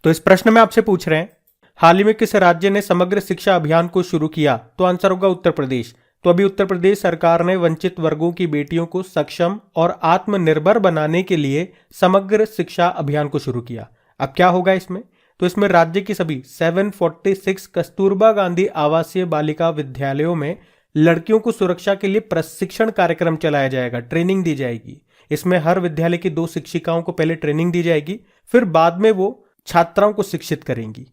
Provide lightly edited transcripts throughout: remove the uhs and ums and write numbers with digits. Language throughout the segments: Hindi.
तो इस प्रश्न में आपसे पूछ रहे हैं, हाल ही में किस राज्य ने समग्र शिक्षा अभियान को शुरू किया? तो आंसर होगा उत्तर प्रदेश। तो अभी उत्तर प्रदेश सरकार ने वंचित वर्गों की बेटियों को सक्षम और आत्मनिर्भर बनाने के लिए समग्र शिक्षा अभियान को शुरू किया। अब क्या होगा इसमें? तो इसमें राज्य की सभी 746 कस्तूरबा गांधी आवासीय बालिका विद्यालयों में लड़कियों को सुरक्षा के लिए प्रशिक्षण कार्यक्रम चलाया जाएगा, ट्रेनिंग दी जाएगी। इसमें हर विद्यालय की 2 शिक्षिकाओं को पहले ट्रेनिंग दी जाएगी, फिर बाद में वो छात्राओं को शिक्षित करेंगी।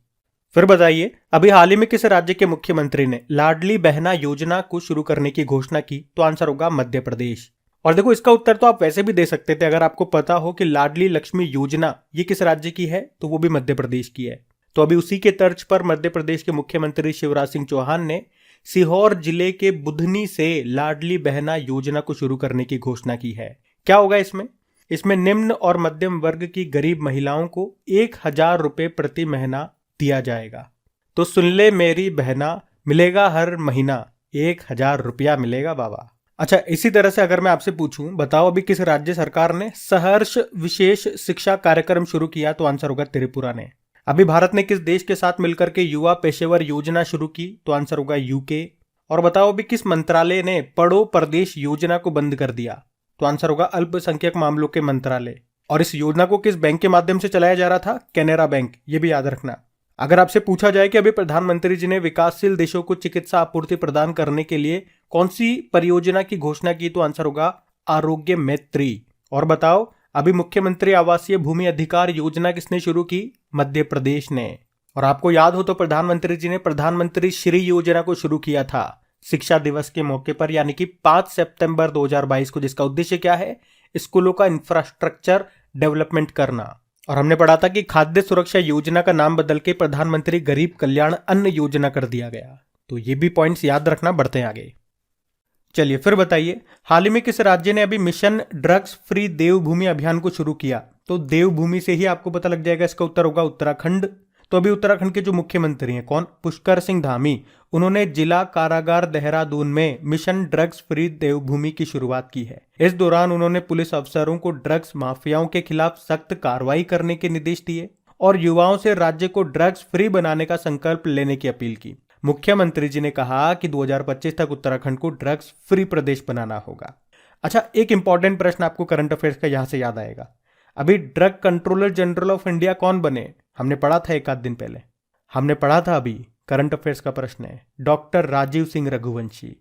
फिर बताइए, अभी हाल ही में किस राज्य के मुख्यमंत्री ने लाडली बहना योजना को शुरू करने की घोषणा की? तो आंसर होगा मध्य प्रदेश। और देखो, इसका उत्तर तो आप वैसे भी दे सकते थे अगर आपको पता हो कि लाडली लक्ष्मी योजना ये किस राज्य की है, तो वो भी मध्य प्रदेश की है। तो अभी उसी के तर्ज पर मध्य प्रदेश के मुख्यमंत्री शिवराज सिंह चौहान ने सीहोर जिले के बुधनी से लाडली बहना योजना को शुरू करने की घोषणा की है। क्या होगा इसमें? इसमें निम्न और मध्यम वर्ग की गरीब महिलाओं को 1000 रुपए प्रति महीना दिया जाएगा। तो सुन ले मेरी बहना, मिलेगा हर महीना 1000 रुपया मिलेगा बाबा। अच्छा, इसी तरह से अगर मैं आपसे पूछूं, बताओ अभी किस राज्य सरकार ने सहर्ष विशेष शिक्षा कार्यक्रम शुरू किया? तो आंसर होगा त्रिपुरा ने। अभी भारत ने किस देश के साथ मिलकर के युवा पेशेवर योजना शुरू की? तो आंसर होगा यूके। और बताओ अभी किस मंत्रालय ने पढ़ो प्रदेश योजना को बंद कर दिया? तो आंसर होगा अल्पसंख्यक मामलों के मंत्रालय। और इस योजना को किस बैंक के माध्यम से चलाया जा रहा था? कैनरा बैंक। ये भी याद रखना। अगर आपसे पूछा जाए कि अभी प्रधानमंत्री जी ने विकासशील देशों को चिकित्सा आपूर्ति प्रदान करने के लिए कौन सी परियोजना की घोषणा की? तो आंसर होगा आरोग्य मैत्री। और बताओ अभी मुख्यमंत्री आवासीय भूमि अधिकार योजना किसने शुरू की? मध्य प्रदेश ने। और आपको याद हो तो प्रधानमंत्री जी ने प्रधानमंत्री श्री योजना को शुरू किया था शिक्षा दिवस के मौके पर, यानी कि 5 सितंबर 2022 को, जिसका उद्देश्य क्या है? स्कूलों का इंफ्रास्ट्रक्चर डेवलपमेंट करना। और हमने पढ़ा था कि खाद्य सुरक्षा योजना का नाम बदल के प्रधानमंत्री गरीब कल्याण अन्न योजना कर दिया गया। तो ये भी पॉइंट्स याद रखना, बढ़ते हैं आगे। चलिए फिर बताइए, हाल ही में किस राज्य ने अभी मिशन ड्रग्स फ्री देवभूमि अभियान को शुरू किया? तो देवभूमि से ही आपको पता लग जाएगा, इसका उत्तर होगा उत्तराखंड। तो अभी उत्तराखंड के जो मुख्यमंत्री हैं कौन? पुष्कर सिंह धामी। उन्होंने जिला कारागार देहरादून में मिशन ड्रग्स फ्री देवभूमि की शुरुआत की है। इस दौरान उन्होंने पुलिस अफसरों को ड्रग्स माफियाओं के खिलाफ सख्त कार्रवाई करने के निर्देश दिए और युवाओं से राज्य को ड्रग्स फ्री बनाने का संकल्प लेने की अपील की। मुख्यमंत्री जी ने कहा कि 2025 तक उत्तराखंड को ड्रग्स फ्री प्रदेश बनाना होगा। अच्छा, एक इंपॉर्टेंट प्रश्न आपको करंट अफेयर्स का यहां से याद आएगा। अभी drug controller general of India कौन बने? हमने पढ़ा था एक आध दिन पहले, हमने पढ़ा था, अभी करंट अफेयर्स का प्रश्न है, डॉक्टर राजीव सिंह रघुवंशी।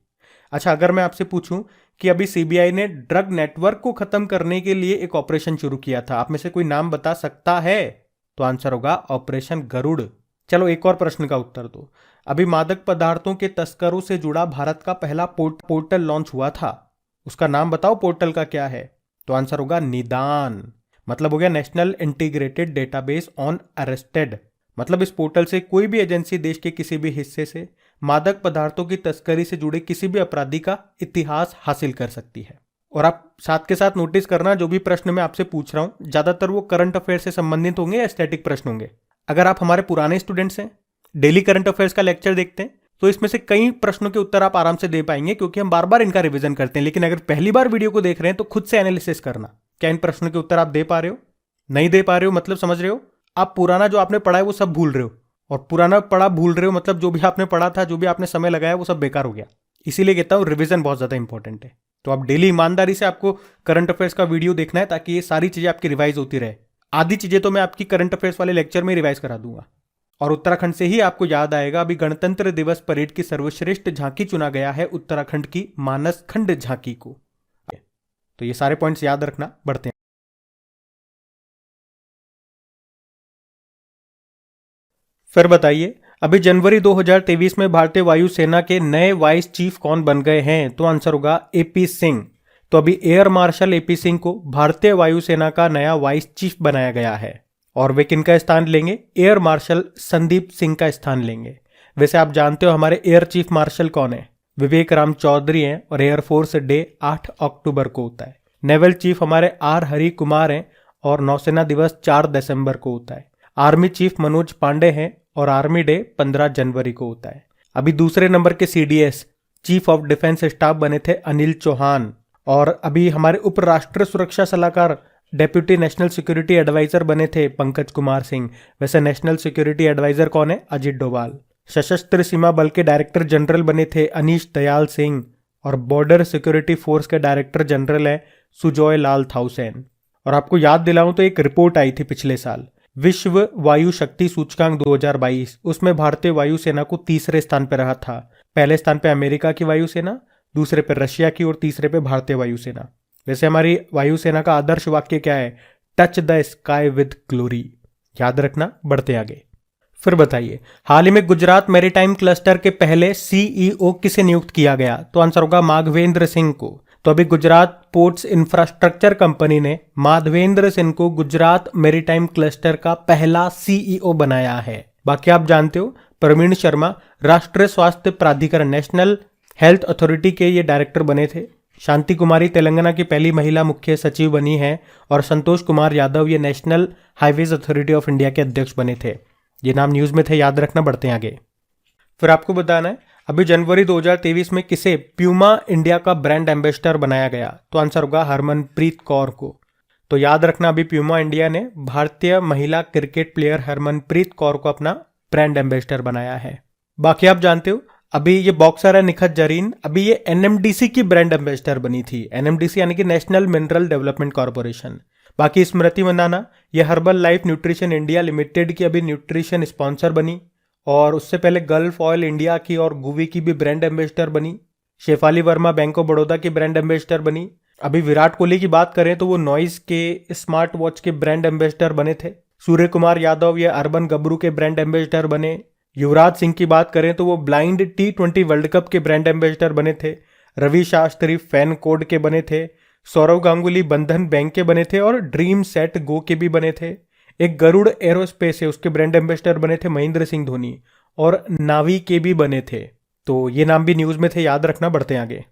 अच्छा, अगर मैं आपसे पूछूं कि अभी सीबीआई ने ड्रग नेटवर्क को खत्म करने के लिए एक ऑपरेशन शुरू किया था, आप में से कोई नाम बता सकता है? तो आंसर होगा ऑपरेशन गरुड़। चलो एक और प्रश्न का उत्तर दो। अभी मादक पदार्थों के तस्करों से जुड़ा भारत का पहला पोर्टल लॉन्च हुआ था, उसका नाम बताओ, पोर्टल का क्या है? तो आंसर होगा निदान, मतलब हो गया national integrated database on arrested. मतलब इस पोर्टल से कोई भी एजेंसी देश के किसी भी हिस्से से मादक पदार्थों की तस्करी से जुड़े किसी भी अपराधी का इतिहास हासिल कर सकती है। और आप साथ के साथ नोटिस करना, जो भी प्रश्न मैं आपसे पूछ रहा हूं ज्यादातर वो करंट अफेयर से संबंधित होंगे या स्टैटिक प्रश्न होंगे। अगर आप हमारे पुराने स्टूडेंट्स हैं, डेली करंट अफेयर्स का लेक्चर देखते हैं, तो इसमें से कई प्रश्नों के उत्तर आप आराम से दे पाएंगे, क्योंकि हम बार बार इनका रिवीजन करते हैं। लेकिन अगर पहली बार वीडियो को देख रहे हैं तो खुद से एनालिसिस करना, क्या इन प्रश्नों के उत्तर आप दे पा रहे हो? नहीं दे पा रहे हो मतलब समझ रहे हो आप पुराना जो आपने पढ़ा है वो सब भूल रहे हो, और पुराना पढ़ा भूल रहे हो मतलब जो भी आपने पढ़ा था, जो भी आपने समय लगाया वो सब बेकार हो गया। इसीलिए कहता हूं रिवीजन बहुत ज्यादा इंपॉर्टेंट है। तो आप डेली ईमानदारी से आपको करंट अफेयर्स का वीडियो देखना है, ताकि ये सारी चीजें आपकी रिवाइज होती रहे। आधी चीजें तो मैं आपकी करंट अफेयर्स वाले लेक्चर में रिवाइज करा दूंगा। और उत्तराखंड से ही आपको याद आएगा, अभी गणतंत्र दिवस परेड की सर्वश्रेष्ठ झांकी चुना गया है उत्तराखंड की मानस खंड झांकी को। तो ये सारे पॉइंट्स याद रखना, बढ़ते हैं। फिर बताइए, अभी जनवरी 2023 में भारतीय वायुसेना के नए वाइस चीफ कौन बन गए हैं? तो आंसर होगा एपी सिंह। तो अभी एयर मार्शल एपी सिंह को भारतीय वायुसेना का नया वाइस चीफ बनाया गया है। और वे किनका स्थान लेंगे? एयर मार्शल संदीप सिंह का स्थान लेंगे। वैसे आप जानते हो हमारे एयर चीफ मार्शल कौन है? विवेक राम चौधरी हैं, और एयरफोर्स डे 8 अक्टूबर को होता है। नेवल चीफ हमारे आर हरि कुमार हैं, और नौसेना दिवस 4 दिसंबर को होता है। आर्मी चीफ मनोज पांडे हैं, और आर्मी डे 15 जनवरी को होता है। अभी दूसरे नंबर के CDS chief of defence staff बने थे अनिल चौहान। और अभी हमारे उपराष्ट्र सुरक्षा सलाहकार डेप्यूटी नेशनल सिक्योरिटी एडवाइजर बने थे पंकज कुमार सिंह। वैसे नेशनल सिक्योरिटी एडवाइजर कौन है? अजित डोभाल। सशस्त्र सीमा बल के डायरेक्टर जनरल बने थे अनीश दयाल सिंह। और बॉर्डर सिक्योरिटी फोर्स के डायरेक्टर जनरल है सुजॉय लाल थाउसेन। और आपको याद दिलाऊं तो एक रिपोर्ट आई थी पिछले साल, विश्व वायु शक्ति सूचकांक 2022, उसमें भारतीय वायुसेना को तीसरे स्थान पर रहा था। पहले स्थान पे अमेरिका की वायुसेना, दूसरे पे रशिया की और तीसरे पे भारतीय वायुसेना। वैसे हमारी वायुसेना का आदर्श वाक्य क्या है? Touch the sky with glory. याद रखना, बढ़ते आगे। फिर बताइए, हाल ही में गुजरात मैरीटाइम क्लस्टर के पहले सीईओ किसे नियुक्त किया गया? तो आंसर होगा माधवेंद्र सिंह को। तो अभी गुजरात पोर्ट्स इंफ्रास्ट्रक्चर कंपनी ने माधवेंद्र सिंह को गुजरात मैरीटाइम क्लस्टर का पहला सीईओ बनाया है। बाकी आप जानते हो, प्रवीण शर्मा राष्ट्रीय स्वास्थ्य प्राधिकरण नेशनल हेल्थ अथॉरिटी के ये डायरेक्टर बने थे। शांति कुमारी तेलंगाना की पहली महिला मुख्य सचिव बनी है। और संतोष कुमार यादव ये national highways authority of India के अध्यक्ष बने थे। ये नाम न्यूज में थे, याद रखना, बढ़ते हैं आगे। फिर आपको बताना है, अभी जनवरी 2023 में किसे प्यूमा इंडिया का ब्रांड एम्बेसडर बनाया गया? तो आंसर होगा हरमनप्रीत कौर को। तो याद रखना, अभी प्यूमा इंडिया ने भारतीय महिला क्रिकेट प्लेयर हरमनप्रीत कौर को अपना ब्रांड एम्बेसडर बनाया है। बाकी आप जानते हो, अभी ये बॉक्सर है निखत जरीन, अभी ये एनएमडीसी की ब्रांड एम्बेसडर बनी थी। एनएमडीसी यानी कि नेशनल मिनरल डेवलपमेंट कॉर्पोरेशन। बाकी स्मृति मंदाना ये herbal life nutrition India limited की अभी न्यूट्रिशन स्पॉन्सर बनी। और उससे पहले गल्फ ऑयल इंडिया की और गुवी की भी ब्रांड एम्बेसडर बनी। शेफाली वर्मा बैंक ऑफ बड़ौदा की ब्रांड एम्बेसडर बनी। अभी विराट कोहली की बात करें तो वो नॉइस के स्मार्ट वॉच के ब्रांड एम्बेसडर बने थे। सूर्य कुमार यादव ये अर्बन गबरू के ब्रांड एम्बेसडर बने। युवराज सिंह की बात करें तो वो ब्लाइंड T20 वर्ल्ड कप के ब्रांड एम्बेसडर बने थे। रवि शास्त्री फैन कोड के बने थे। सौरव गांगुली बंधन बैंक के बने थे और ड्रीम सेट गो के भी बने थे। एक गरुड़ एरोस्पेस है, उसके ब्रांड एम्बेसडर बने थे महेंद्र सिंह धोनी। और नावी के भी बने थे। तो ये नाम भी न्यूज में थे, याद रखना, बढ़ते हैं आगे।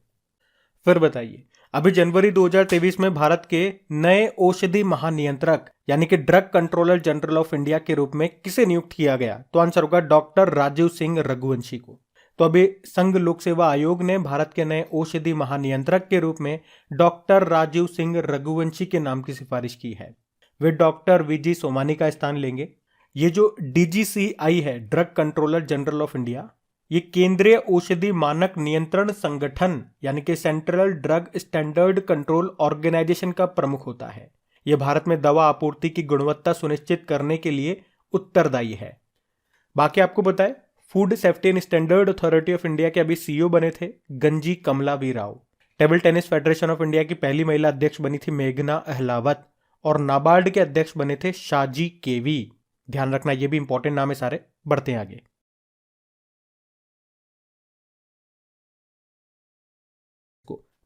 फिर बताइए, अभी जनवरी 2023 में भारत के नए औषधि महानियंत्रक यानी कि drug controller general of India के रूप में किसे नियुक्त किया गया? तो आंसर होगा डॉक्टर राजीव सिंह रघुवंशी को। तो अभी संघ लोक सेवा आयोग ने भारत के नए औषधि महानियंत्रक के रूप में डॉक्टर राजीव सिंह रघुवंशी के नाम की सिफारिश की है। वे डॉक्टर वीजी सोमानी का स्थान लेंगे। ये जो DGCI है, drug controller general of India, ये केंद्रीय औषधि मानक नियंत्रण संगठन यानी कि central drug standard control organisation का प्रमुख होता है। यह भारत में दवा आपूर्ति की गुणवत्ता सुनिश्चित करने के लिए उत्तरदायी है। बाकी आपको बताएं, food safety and standard authority of India के अभी CEO बने थे Ganji Kamala V Rao. Table tennis federation of India की पहली महिला अध्यक्ष बनी थी मेघना अहलावत। और नाबार्ड के अध्यक्ष बने थे शाजी केवी। ध्यान रखना, ये भी इंपॉर्टेंट नाम है सारे, बढ़ते हैं आगे।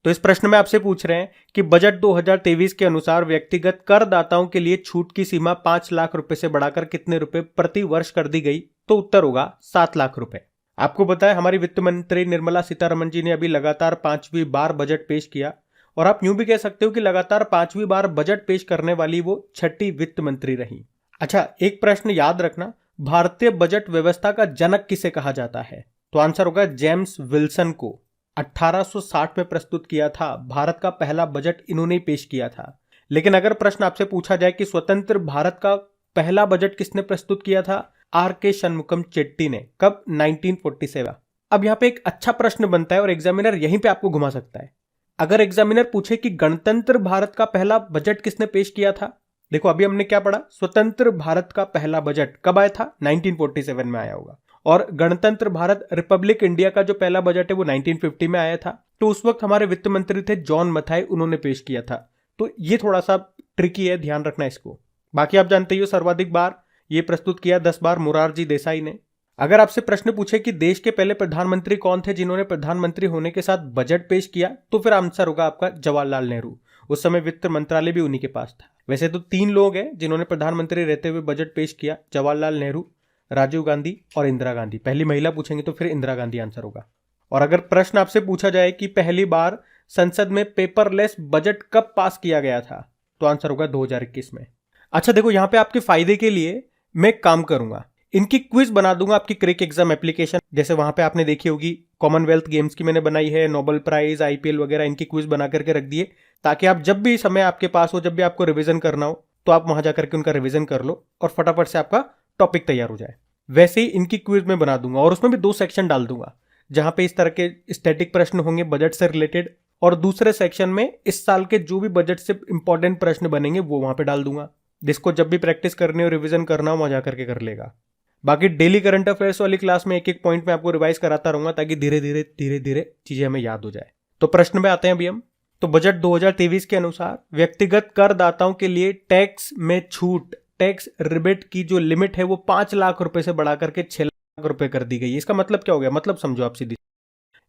तो इस प्रश्न में आपसे पूछ रहे हैं कि बजट 2023 के अनुसार व्यक्तिगत करदाताओं के लिए छूट की सीमा 5 लाख रुपए से बढ़ाकर कितने रुपए प्रति वर्ष कर दी गई? तो उत्तर होगा 7 लाख रुपए। आपको पता है, हमारी वित्त मंत्री निर्मला सीतारमण जी ने अभी लगातार 5वीं बार बजट पेश किया। और आप यूं भी कह सकते हो कि लगातार 5वीं बार बजट पेश करने वाली वो छठी वित्त मंत्री रही। अच्छा, एक प्रश्न याद रखना, भारतीय बजट व्यवस्था का जनक किसे कहा जाता है? तो आंसर होगा जेम्स विल्सन को। 1860 में प्रस्तुत किया था। भारत का पहला बजट इन्होंने पेश किया था। लेकिन अगर प्रश्न आपसे पूछा जाए कि स्वतंत्र भारत का पहला बजट किसने प्रस्तुत किया था? RK शनमुगम चेट्टी ने। कब? 1947। अब यहाँ पे एक अच्छा प्रश्न बनता है और एग्जामिनर यहीं पे आपको घुमा सकता है। अगर एग्जामिनर पूछे कि गणतंत्र भारत का पहला बजट किसने पेश किया था, देखो अभी हमने क्या पढ़ा, स्वतंत्र भारत का पहला बजट कब आया था? 1947 में आया होगा। और गणतंत्र भारत रिपब्लिक इंडिया का जो पहला बजट है वो 1950 में आया था। तो उस वक्त हमारे वित्त मंत्री थे जॉन मथाई, उन्होंने पेश किया था। तो ये थोड़ा सा ट्रिकी है, ध्यान रखना इसको। बाकी आप जानते ही हो, सर्वाधिक बार ये प्रस्तुत किया 10 बार मोरारजी देसाई ने। अगर आपसे प्रश्न पूछे कि देश के पहले प्रधानमंत्री कौन थे जिन्होंने प्रधानमंत्री होने के साथ बजट पेश किया, तो फिर आंसर होगा आपका जवाहरलाल नेहरू। उस समय वित्त मंत्रालय भी उन्हीं के पास था। वैसे तो 3 लोग हैं जिन्होंने प्रधानमंत्री रहते हुए बजट पेश किया, जवाहरलाल नेहरू, राजीव गांधी और इंदिरा गांधी। पहली महिला पूछेंगे तो फिर इंदिरा गांधी आंसर होगा। और अगर प्रश्न आपसे पूछा जाए कि पहली बार संसद में पेपरलेस बजट कब पास किया गया था, तो आंसर होगा 2021 में। अच्छा देखो, यहां पे आपके फायदे के लिए मैं एक काम करूंगा, इनकी क्विज बना दूंगा आपकी क्रिक एग्जाम एप्लीकेशन, जैसे वहां पे आपने देखी होगी कॉमनवेल्थ गेम्स की मैंने बनाई है, नोबेल प्राइज, आईपीएल वगैरह, इनकी क्विज बना करके रख दिए, ताकि आप जब भी समय आपके पास हो, जब भी आपको रिवीजन करना हो, तो आप वहां जाकर के उनका रिवीजन कर लो और फटाफट से आपका टॉपिक तैयार हो जाए। वैसे ही इनकी क्विज में बना दूंगा और उसमें भी 2 सेक्शन डाल दूंगा, जहां पे इस तरह के स्टैटिक प्रश्न होंगे बजट से रिलेटेड, और दूसरे सेक्शन में इस साल के जो भी बजट से इंपॉर्टेंट प्रश्न बनेंगे वो वहां पे डाल दूंगा, जिसको जब भी प्रैक्टिस करनी हो, रिवीजन करना हो, वहां जाकर के कर लेगा। बाकी डेली करंट अफेयर्स वाली क्लास में एक एक पॉइंट में आपको रिवाइज कराता रहूंगा, ताकि धीरे धीरे चीजें हमें याद हो जाए। तो प्रश्न पे आते हैं अभी हम। तो बजट 2023 के अनुसार व्यक्तिगत करदाताओं के लिए टैक्स में छूट, टैक्स रिबेट की जो लिमिट है वो 5 लाख रुपए से बढ़ा करके 6 लाख रुपए कर दी गई है। इसका मतलब क्या हो गया, मतलब समझो आप सीधी।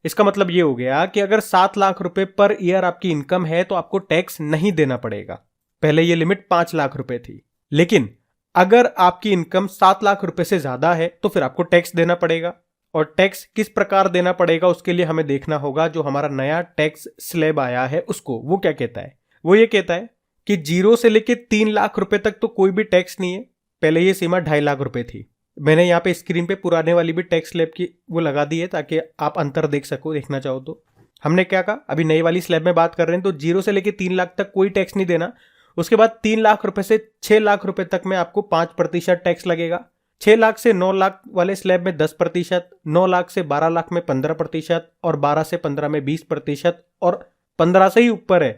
इसका मतलब ये हो गया कि अगर 7 लाख रुपए पर ईयर आपकी इनकम है तो आपको टैक्स नहीं देना पड़ेगा। पहले ये लिमिट 5 लाख रुपए थी, लेकिन अगर आपकी इनकम 7 लाख रुपए से ज्यादा है तो फिर आपको टैक्स देना पड़ेगा। और टैक्स किस प्रकार देना पड़ेगा उसके लिए हमें देखना होगा जो हमारा नया टैक्स स्लैब आया है उसको। वो क्या कहता है, वो ये कहता है कि 0 से लेके 3 लाख रुपए तक तो कोई भी टैक्स नहीं है। पहले ये सीमा 2.5 लाख रुपए थी। मैंने यहाँ पे स्क्रीन पे पुराने वाली भी टैक्स स्लैब की वो लगा दी है, ताकि आप अंतर देख सको, देखना चाहो तो। हमने क्या कहा, अभी नई वाली स्लैब में बात कर रहे हैं, तो 0 से लेके 3 लाख तक कोई टैक्स नहीं देना। उसके बाद 3 लाख रुपए से 6 लाख रुपए तक में आपको 5% टैक्स लगेगा। 6 लाख से 9 लाख वाले स्लैब में 10%, 9 लाख से 12 लाख में 15%, और 12 से 15 में 20%, और 15 से ही ऊपर है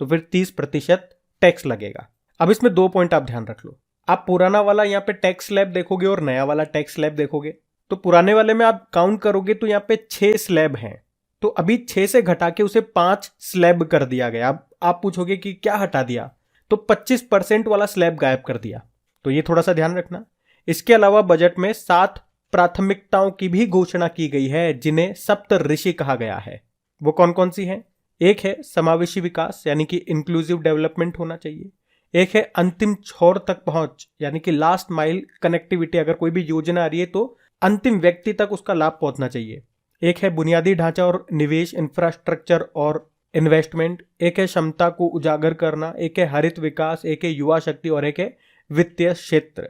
तो फिर 30% टैक्स लगेगा। अब इसमें 2 पॉइंट आप ध्यान रख लो। आप पुराना वाला यहाँ पे टैक्स स्लैब देखोगे और नया वाला टैक्स स्लैब देखोगे, तो पुराने वाले में आप काउंट करोगे तो यहाँ पे 6 स्लैब हैं, तो अभी 6 से घटा के उसे 5 स्लैब कर दिया गया। अब आप पूछोगे कि क्या हटा दिया, तो 25% वाला स्लैब गायब कर दिया। तो ये थोड़ा सा ध्यान रखना। इसके अलावा बजट में 7 प्राथमिकताओं की भी घोषणा की गई है, जिन्हें सप्त ऋषि कहा गया है। वो कौन कौन सी हैं? एक है समावेशी विकास, यानी कि इंक्लूसिव डेवलपमेंट होना चाहिए। एक है अंतिम छोर तक पहुंच, यानी कि लास्ट माइल कनेक्टिविटी। अगर कोई भी योजना आ रही है तो अंतिम व्यक्ति तक उसका लाभ पहुंचना चाहिए। एक है बुनियादी ढांचा और निवेश, इंफ्रास्ट्रक्चर और इन्वेस्टमेंट। एक है क्षमता को उजागर करना। एक है हरित विकास। एक है युवा शक्ति, और एक है वित्तीय क्षेत्र।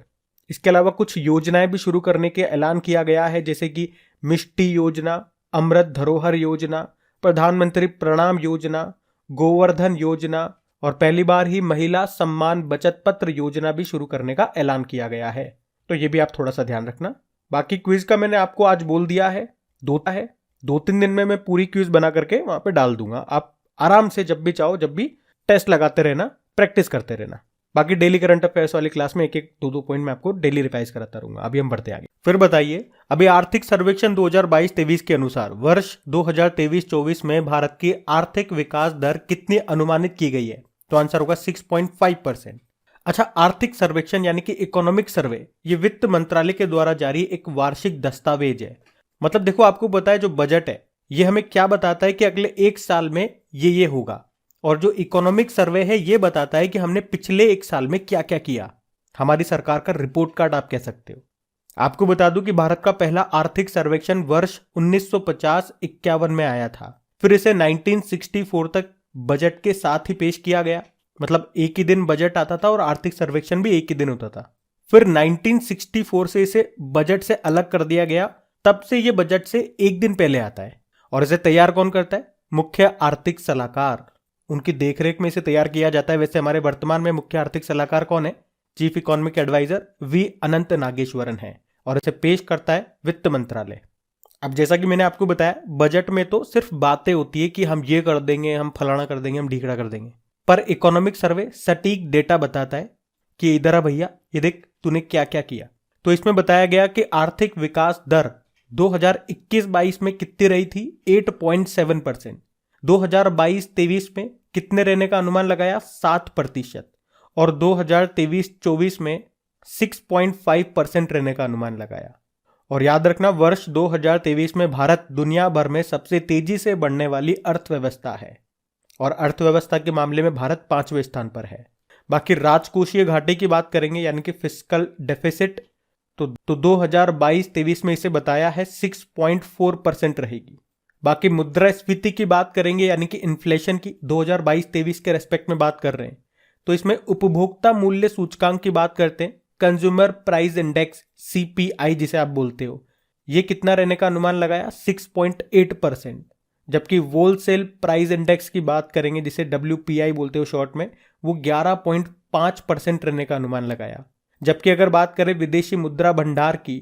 इसके अलावा कुछ योजनाएं भी शुरू करने के ऐलान किया गया है, जैसे कि मिष्टी योजना, अमृत धरोहर योजना, प्रधानमंत्री प्रणाम योजना, गोवर्धन योजना, और पहली बार ही महिला सम्मान बचत पत्र योजना भी शुरू करने का ऐलान किया गया है। तो ये भी आप थोड़ा सा ध्यान रखना। बाकी क्विज का मैंने आपको आज बोल दिया है, 2-3 दिन में मैं पूरी क्विज बना करके वहां पे डाल दूंगा। आप आराम से जब भी चाहो, जब भी टेस्ट लगाते रहना, प्रैक्टिस करते रहना। बाकी डेली करंट अफेयर्स वाली क्लास में 1-1, 2-2 पॉइंट में आपको डेली रिवाइज कराता रहूंगा। अभी हम बढ़ते आगे। फिर बताइए, अभी आर्थिक सर्वेक्षण 2022-23 के अनुसार वर्ष 2023-24 में भारत की आर्थिक विकास दर कितनी अनुमानित की गई है? तो आंसर होगा 6.5%। अच्छा, आर्थिक सर्वेक्षण यानी कि इकोनॉमिक सर्वे, ये वित्त मंत्रालय के द्वारा जारी एक वार्षिक दस्तावेज है। मतलब देखो, आपको पता है जो बजट है ये हमें क्या बताता है कि अगले 1 साल में ये होगा, और जो इकोनॉमिक सर्वे है ये बताता है कि हमने पिछले 1 साल में क्या क्या किया। हमारी सरकार का रिपोर्ट कार्ड आप कह सकते हो। आपको बता दूं कि भारत का पहला आर्थिक सर्वेक्षण वर्ष 1950-51 में आया था। फिर इसे 1964 तक बजट के साथ ही पेश किया गया। मतलब एक ही दिन बजट आता था और आर्थिक सर्वेक्षण भी एक ही दिन होता था। फिर 1964 से इसे बजट से अलग कर दिया गया। तब से ये बजट से एक दिन पहले आता है। और इसे तैयार कौन करता है? मुख्य आर्थिक सलाहकार, उनकी देखरेख में इसे तैयार किया जाता है। वैसे हमारे वर्तमान में मुख्य आर्थिक सलाहकार कौन है? चीफ इकोनॉमिक एडवाइजर वी अनंत नागेश्वरन है, और इसे पेश करता है वित्त मंत्रालय। अब जैसा कि मैंने आपको बताया, बजट में तो सिर्फ बातें होती है कि हम ये कर देंगे, हम फलाना कर देंगे, हम ढीकड़ा कर देंगे, पर इकोनॉमिक सर्वे सटीक डेटा बताता है कि इधर आ भैया, ये देख तूने क्या क्या किया। तो इसमें बताया गया कि आर्थिक विकास दर 2021-22 में कितनी रही थी? 8.7%। 2022-23 में कितने रहने का अनुमान लगाया? 7%। और 2023-24 में 6.5% रहने का अनुमान लगाया। और याद रखना, वर्ष 2023 में भारत दुनिया भर में सबसे तेजी से बढ़ने वाली अर्थव्यवस्था है, और अर्थव्यवस्था के मामले में भारत 5वें स्थान पर है। बाकी राजकोषीय घाटे की बात करेंगे, यानी कि फिस्कल डेफिसिट, तो 2022-23 में इसे बताया है 6.4% रहेगी। बाकी मुद्रास्फीति की बात करेंगे, यानी कि इन्फ्लेशन की 2022-23 के रेस्पेक्ट में बात कर रहे हैं, तो इसमें उपभोक्ता मूल्य सूचकांक की बात करते हैं कंज्यूमर प्राइस इंडेक्स CPI जिसे आप बोलते हो, ये कितना रहने का अनुमान लगाया? 6.8%। जबकि होलसेल प्राइस इंडेक्स की बात करेंगे जिसे WPI बोलते हो शॉर्ट में, वो 11.5% रहने का अनुमान लगाया। जबकि अगर बात करें विदेशी मुद्रा भंडार की,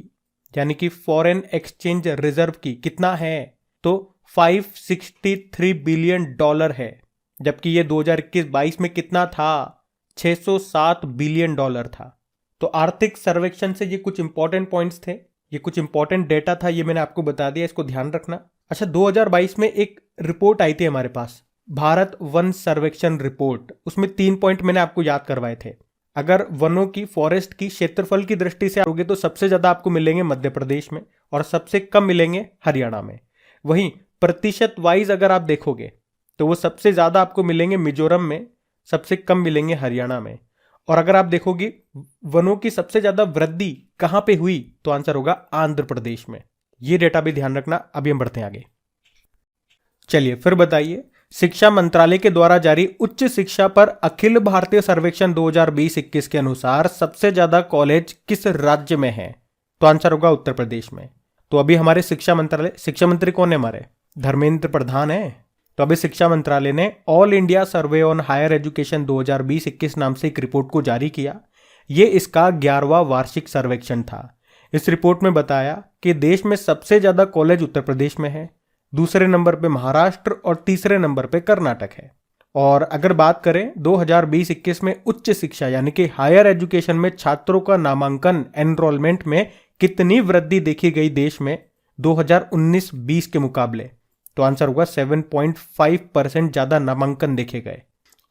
यानी कि फॉरेन एक्सचेंज रिजर्व की, कितना है? तो $563 बिलियन है। जबकि ये 2021-22 में कितना था? $607 बिलियन था। तो आर्थिक सर्वेक्षण से ये कुछ इंपॉर्टेंट पॉइंट्स थे, ये कुछ इंपॉर्टेंट डेटा था, ये मैंने आपको बता दिया, इसको ध्यान रखना। अच्छा, 2022 में एक रिपोर्ट आई थी हमारे पास, भारत वन सर्वेक्षण रिपोर्ट। उसमें 3 पॉइंट मैंने आपको याद करवाए थे। अगर वनों की, फॉरेस्ट की क्षेत्रफल की दृष्टि से आओगे तो सबसे ज्यादा आपको मिलेंगे मध्य प्रदेश में और सबसे कम मिलेंगे हरियाणा में। वहीं प्रतिशत वाइज अगर आप देखोगे तो वो सबसे ज्यादा आपको मिलेंगे मिजोरम में, सबसे कम मिलेंगे हरियाणा में। और अगर आप देखोगे वनों की सबसे ज्यादा वृद्धि कहां पे हुई, तो आंसर होगा आंध्र प्रदेश में। ये डेटा भी ध्यान रखना। अभी हम बढ़ते हैं आगे। चलिए फिर बताइए, शिक्षा मंत्रालय के द्वारा जारी उच्च शिक्षा पर अखिल भारतीय सर्वेक्षण 2020-21 के अनुसार सबसे ज्यादा कॉलेज किस राज्य में है? तो आंसर होगा उत्तर प्रदेश में। तो अभी हमारे शिक्षा मंत्री कौन है? हमारे धर्मेंद्र प्रधान है। तो अभी शिक्षा मंत्रालय ने all India survey on higher education 2020-21 नाम से एक रिपोर्ट को जारी किया। ये इसका 11वां वार्षिक सर्वेक्षण था। इस रिपोर्ट में बताया कि देश में सबसे ज्यादा कॉलेज उत्तर प्रदेश में है, दूसरे नंबर पे महाराष्ट्र और तीसरे नंबर पे कर्नाटक है। और अगर बात करें 2020-21 में उच्च शिक्षा यानी कि हायर एजुकेशन में छात्रों का नामांकन, एनरोलमेंट में कितनी वृद्धि देखी गई देश में 2019-20 के मुकाबले, तो आंसर होगा 7.5% ज्यादा नामांकन देखे गए।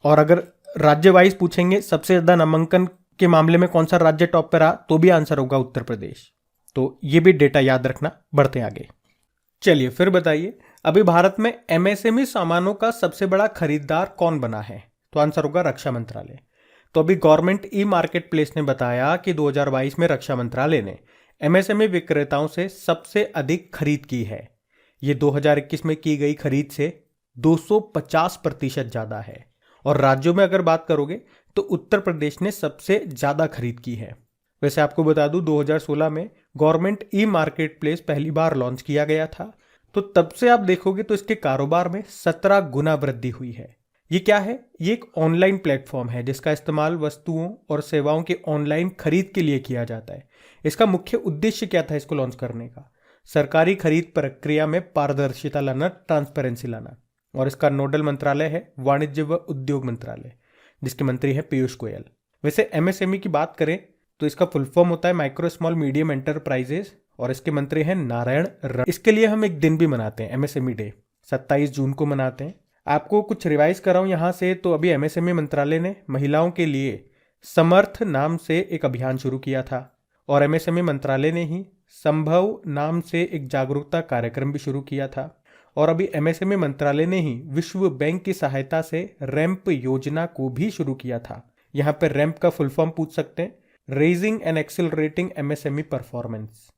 और अगर राज्य वाइज पूछेंगे सबसे ज्यादा नामांकन के मामले में कौन सा राज्य टॉप पर रहा, तो भी आंसर होगा उत्तर प्रदेश। तो ये भी डेटा याद रखना। बढ़ते हैं आगे। चलिए फिर बताइए, अभी भारत में MSME सामानों का सबसे बड़ा खरीदार कौन बना है? तो आंसर होगा रक्षा मंत्रालय। तो अभी गवर्नमेंट ई-मार्केट प्लेस ने बताया कि 2022 में रक्षा मंत्रालय ने MSME विक्रेताओं से सबसे अधिक खरीद की है। ये 2021 में की गई खरीद से 250% ज्यादा है। और राज्यों में अगर बात करोगे तो उत्तर प्रदेश ने सबसे ज्यादा खरीद की है। वैसे आपको बता दूं 2016 में गवर्नमेंट ई-मार्केट प्लेस पहली बार लॉन्च किया गया था, तो तब से आप देखोगे तो इसके कारोबार में 17 गुना वृद्धि हुई है। ये क्या है? ये एक ऑनलाइन प्लेटफॉर्म है जिसका इस्तेमाल वस्तुओं और सेवाओं के ऑनलाइन खरीद के लिए किया जाता है। इसका मुख्य उद्देश्य क्या था इसको लॉन्च करने का? सरकारी खरीद प्रक्रिया में पारदर्शिता लाना, ट्रांसपेरेंसी लाना। और इसका नोडल मंत्रालय है वाणिज्य व उद्योग मंत्रालय, जिसके मंत्री है पीयूष गोयल। वैसे MSME की बात करें तो इसका फुल फॉर्म होता है माइक्रो स्मॉल मीडियम एंटरप्राइजेस, और इसके मंत्री हैं नारायण रण। इसके लिए हम एक दिन भी मनाते हैं, MSME डे, 27 जून को मनाते हैं। आपको कुछ रिवाइज कर रहा हूं यहां से। तो अभी MSME मंत्रालय ने महिलाओं के लिए समर्थ नाम से एक अभियान शुरू किया था, और MSME मंत्रालय ने ही संभव नाम से एक जागरूकता कार्यक्रम भी शुरू किया था। और अभी MSME मंत्रालय ने ही विश्व बैंक की सहायता से रैंप योजना को भी शुरू किया था। यहाँ पे रैंप का फुल फॉर्म पूछ सकते हैं, raising and accelerating MSME performance.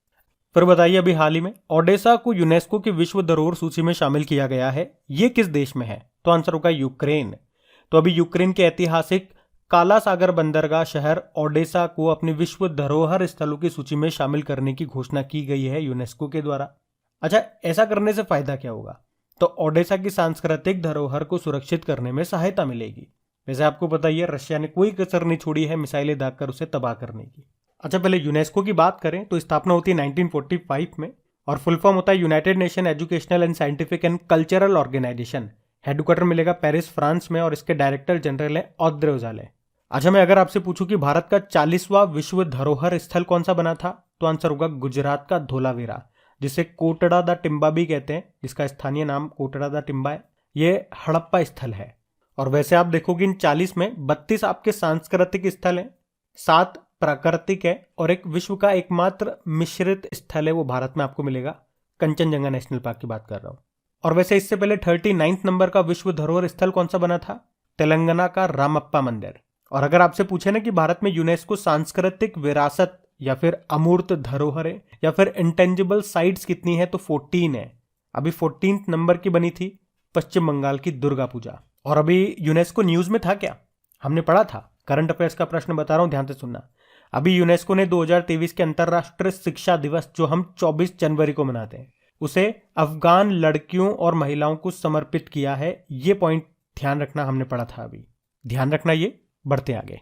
फिर बताइए, अभी हाल ही में ओडेसा को यूनेस्को की विश्व धरोहर सूची में शामिल किया गया है। ये किस देश में है? तो आंसर होगा यूक्रेन। तो अभी यूक्रेन के ऐतिहासिक काला सागर बंदरगाह शहर ओडेसा को अपनी विश्व धरोहर स्थलों की सूची में शामिल करने की घोषणा की गई है यूनेस्को के द्वारा। अच्छा, ऐसा करने से फायदा क्या होगा? तो ओडेसा की सांस्कृतिक धरोहर को सुरक्षित करने में सहायता मिलेगी। वैसे आपको पता ही है रशिया ने कोई कसर नहीं छोड़ी है मिसाइलें दागकर उसे तबाह करने की। अच्छा, पहले यूनेस्को की बात करें तो स्थापना होती है 1945 में, और फुल फॉर्म होता है united nation educational and scientific and cultural organisation. Headquarter मिलेगा पेरिस, फ्रांस में, और इसके डायरेक्टर जनरल है ऑद्रे अज़ौले। अच्छा, मैं अगर आपसे पूछूं कि भारत का 40वां विश्व धरोहर स्थल कौन सा बना था, तो आंसर होगा गुजरात का धोलावीरा, जिसे कोटड़ा दा टिम्बा भी कहते हैं, जिसका स्थानीय नाम कोटड़ा दा टिम्बा है। ये हड़प्पा स्थल है। और वैसे आप देखोगे इन 40 में 32 आपके सांस्कृतिक स्थल हैं, 7 प्राकृतिक है, और एक विश्व का एकमात्र मिश्रित स्थल है, वो भारत में आपको मिलेगा, कंचनजंगा नेशनल पार्क की बात कर रहा हूं। और वैसे इससे पहले 39 नंबर का विश्व धरोहर स्थल कौन सा बना था? तेलंगाना का रामप्पा मंदिर। और अगर आपसे पूछे ना कि भारत में यूनेस्को सांस्कृतिक विरासत या फिर अमूर्त धरोहरें या फिर इंटेंजिबल साइट्स कितनी है, तो 14 है। अभी 14 नंबर की बनी थी पश्चिम बंगाल की दुर्गा पूजा। और अभी यूनेस्को न्यूज में था क्या? हमने पढ़ा था, करंट अफेयर्स का प्रश्न बता रहा हूं, ध्यान से सुनना। अभी यूनेस्को ने 2023 के अंतर्राष्ट्रीय शिक्षा दिवस, जो हम 24 जनवरी को मनाते हैं, उसे अफगान लड़कियों और महिलाओं को समर्पित किया है। ये पॉइंट ध्यान रखना, हमने पढ़ा था अभी, ध्यान रखना ये। बढ़ते आगे।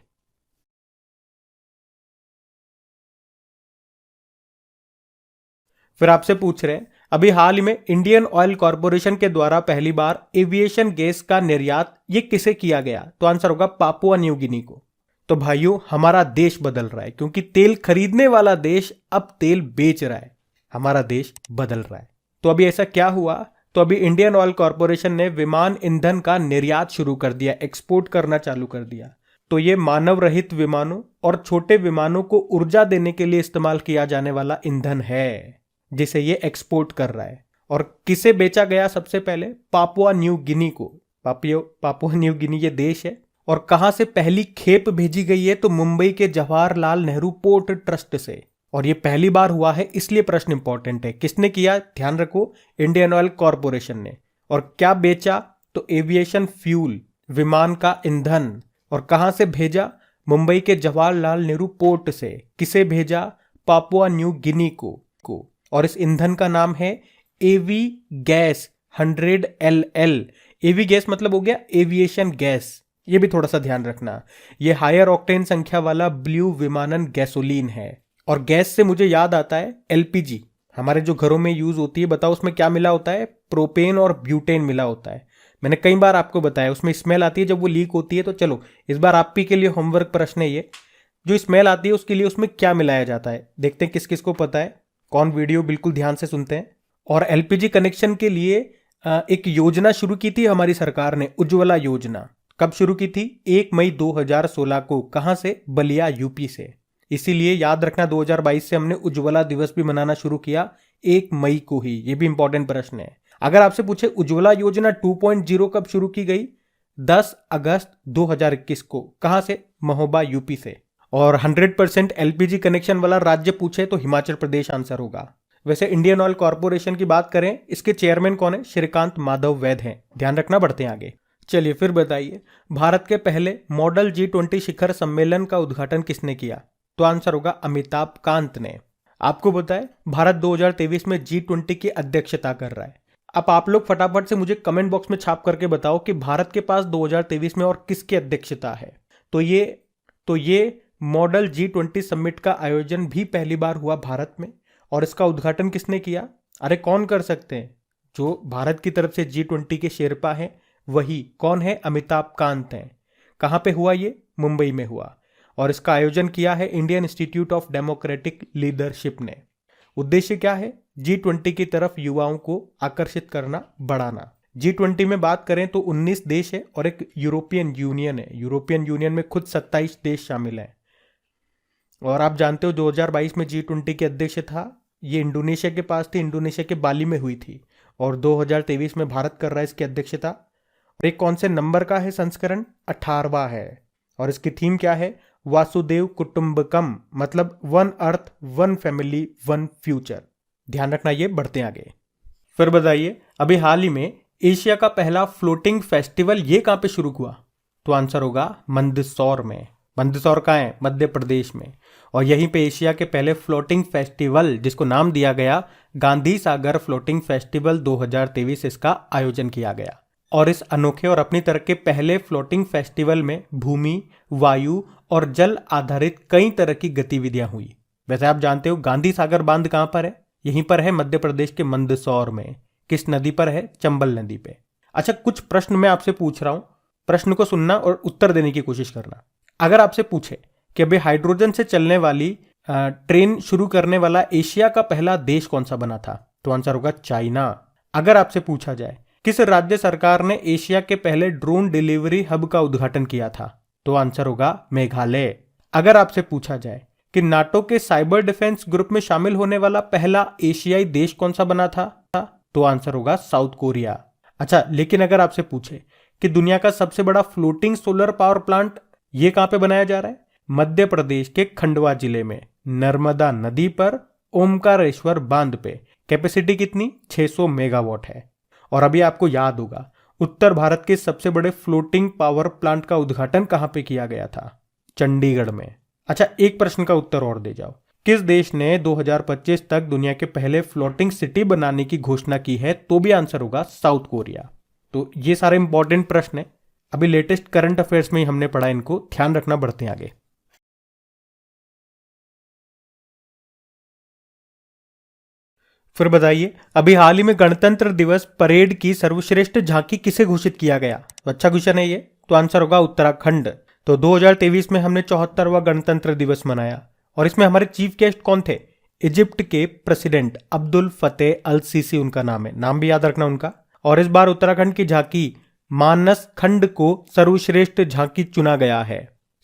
फिर आपसे पूछ रहे हैं, अभी हाल ही में इंडियन ऑयल कॉरपोरेशन के द्वारा पहली बार एविएशन गैस का निर्यात ये किसे किया गया? तो आंसर होगा पापुआ न्यू गिनी को। तो भाइयों, हमारा देश बदल रहा है, क्योंकि तेल खरीदने वाला देश अब तेल बेच रहा है। हमारा देश बदल रहा है। तो अभी ऐसा क्या हुआ? तो अभी इंडियन ऑयल कॉरपोरेशन ने विमान ईंधन का निर्यात शुरू कर दिया, एक्सपोर्ट करना चालू कर दिया। तो ये मानव रहित विमानों और छोटे विमानों को ऊर्जा देने के लिए इस्तेमाल किया जाने वाला ईंधन है, जिसे ये एक्सपोर्ट कर रहा है। और किसे बेचा गया सबसे पहले? पापुआ न्यू गिनी को। पापुआ न्यू गिनी ये देश है। और कहां से पहली खेप भेजी गई है? तो मुंबई के जवाहरलाल नेहरू पोर्ट ट्रस्ट से। और ये पहली बार हुआ है, इसलिए प्रश्न इंपॉर्टेंट है। किसने किया? ध्यान रखो, इंडियन ऑयल कॉरपोरेशन ने। और क्या बेचा? तो एविएशन फ्यूल, विमान का ईंधन। और कहां से भेजा? मुंबई के जवाहरलाल नेहरू पोर्ट से। किसे भेजा? पापुआ न्यू गिनी को। और इस ईंधन का नाम है एवी गैस 100 LL। एवी गैस मतलब हो गया एविएशन गैस। ये भी थोड़ा सा ध्यान रखना। ये हायर ऑक्टेन संख्या वाला ब्लू विमानन गैसोलीन है। और गैस से मुझे याद आता है एलपीजी, हमारे जो घरों में यूज होती है। बताओ उसमें क्या मिला होता है? प्रोपेन और ब्यूटेन मिला होता है। मैंने कई बार आपको बताया, उसमें स्मेल आती है जब वो लीक होती है। तो चलो इस बार आप ही के लिए होमवर्क प्रश्न है ये, जो स्मेल आती है उसके लिए उसमें क्या मिलाया जाता है? देखते हैं किस किस को पता है, कौन वीडियो बिल्कुल ध्यान से सुनते हैं। और एलपीजी कनेक्शन के लिए एक योजना शुरू की थी हमारी सरकार ने, उज्ज्वला योजना। कब शुरू की थी? 1 मई 2016 को। कहां से? बलिया, यूपी से। इसीलिए याद रखना 2022 से हमने उज्ज्वला दिवस भी मनाना शुरू किया 1 मई को ही। ये भी इंपॉर्टेंट प्रश्न है। अगर आपसे पूछे उज्ज्वला योजना 2.0 कब शुरू की गई? 10 अगस्त 2021 को। कहां से? महोबा, यूपी से। और 100% एलपीजी कनेक्शन वाला राज्य पूछे तो हिमाचल प्रदेश आंसर होगा। वैसे इंडियन ऑयल कॉरपोरेशन की बात करें, इसके चेयरमैन कौन है? श्रीकांत माधव वैद हैं। ध्यान रखना। बढ़ते हैं आगे। चलिए फिर बताइए, भारत के पहले मॉडल G20 शिखर सम्मेलन का उद्घाटन किसने किया? तो आंसर होगा अमिताभ कांत ने। आपको बताए, भारत 2023 में G20 की अध्यक्षता कर रहा है। अब आप लोग फटाफट से मुझे कमेंट बॉक्स में छाप करके बताओ कि भारत के पास 2023 में और किसकी अध्यक्षता है। तो ये मॉडल G20 समिट का आयोजन भी पहली बार हुआ भारत में। और इसका उद्घाटन किसने किया? अरे कौन कर सकते हैं? जो भारत की तरफ से G20 के शेरपा हैं, वही। कौन है? अमिताभ कांत हैं। कहां पे हुआ ये? मुंबई में हुआ। और इसका आयोजन किया है Indian institute of democratic leadership ने। उद्देश्य क्या है? G20 की तरफ युवाओं को आकर्षित करना, बढ़ाना। G20 में बात करें तो 19 देश है और एक यूरोपियन यूनियन है। यूरोपियन यूनियन में खुद 27 देश शामिल हैं। और आप जानते हो 2022 में G20 की अध्यक्षता ये इंडोनेशिया के पास थी, इंडोनेशिया के बाली में हुई थी। और 2023 में भारत कर रहा है इसकी अध्यक्षता। और एक कौन से नंबर का है संस्करण? 18वां है। और इसकी थीम क्या है? वासुदेव कुटुंबकम, मतलब 1 अर्थ 1 फैमिली 1 फ्यूचर। ध्यान रखना ये। बढ़ते आगे। फिर बताइए, अभी हाल ही में एशिया का पहला फ्लोटिंग फेस्टिवल ये कहां पे शुरू हुआ? तो आंसर होगा मंदसौर में। मंदसौर कहाँ है? मध्य प्रदेश में। और यहीं पे एशिया के पहले फ्लोटिंग फेस्टिवल, जिसको नाम दिया गया गांधी सागर फ्लोटिंग फेस्टिवल 2023, इसका आयोजन किया गया। और इस अनोखे और अपनी तरह के पहले फ्लोटिंग फेस्टिवल में भूमि, वायु और जल आधारित कई तरह की गतिविधियां हुई। वैसे आप जानते हो गांधी सागर बांध कहां पर है? यहीं पर है, मध्य प्रदेश के मंदसौर में। किस नदी पर है? चंबल नदी पे। अच्छा, कुछ प्रश्न मैं आपसे पूछ रहा हूं, प्रश्न को सुनना और उत्तर देने की कोशिश करना। अगर आपसे पूछे कि अभी हाइड्रोजन से चलने वाली ट्रेन शुरू करने वाला एशिया का पहला देश कौन सा बना था? तो आंसर होगा चाइना। अगर आपसे पूछा जाए किस राज्य सरकार ने एशिया के पहले ड्रोन डिलीवरी हब का उद्घाटन किया था? तो आंसर होगा मेघालय। अगर आपसे पूछा जाए कि नाटो के साइबर डिफेंस ग्रुप में शामिल होने वाला पहला एशियाई देश कौन सा बना था? तो आंसर होगा साउथ कोरिया। अच्छा, लेकिन अगर आपसे पूछे कि दुनिया का सबसे बड़ा फ्लोटिंग सोलर पावर प्लांट ये कहां पे बनाया जा रहा है? मध्य प्रदेश के खंडवा जिले में, नर्मदा नदी पर, ओमकारेश्वर बांध पे। कैपेसिटी कितनी? 600 मेगावाट है। और अभी आपको याद होगा उत्तर भारत के सबसे बड़े फ्लोटिंग पावर प्लांट का उद्घाटन कहां पे किया गया था? चंडीगढ़ में। अच्छा, एक प्रश्न का उत्तर और दे जाओ। किस देश ने 2025 तक दुनिया के पहले फ्लोटिंग सिटी बनाने की घोषणा की है? तो भी आंसर होगा साउथ कोरिया। तो ये सारे इंपॉर्टेंट प्रश्न है, अभी लेटेस्ट करंट अफेयर्स में ही हमने पढ़ा, इनको ध्यान रखना। बढ़ते हैं आगे। फिर बताइए, अभी हाल ही में गणतंत्र दिवस परेड की सर्वश्रेष्ठ झांकी किसे घोषित किया गया? तो अच्छा क्वेश्चन है ये, तो आंसर होगा उत्तराखंड। तो 2023 में हमने 74वां गणतंत्र दिवस मनाया और इसमें हमारे चीफ गेस्ट कौन थे? इजिप्ट के प्रेसिडेंट अब्दुल फतेह अल सीसी उनका नाम है, नाम भी याद रखना उनका। और इस बार उत्तराखंड की झांकी मानस खंड को सर्वश्रेष्ठ झांकी चुना गया है।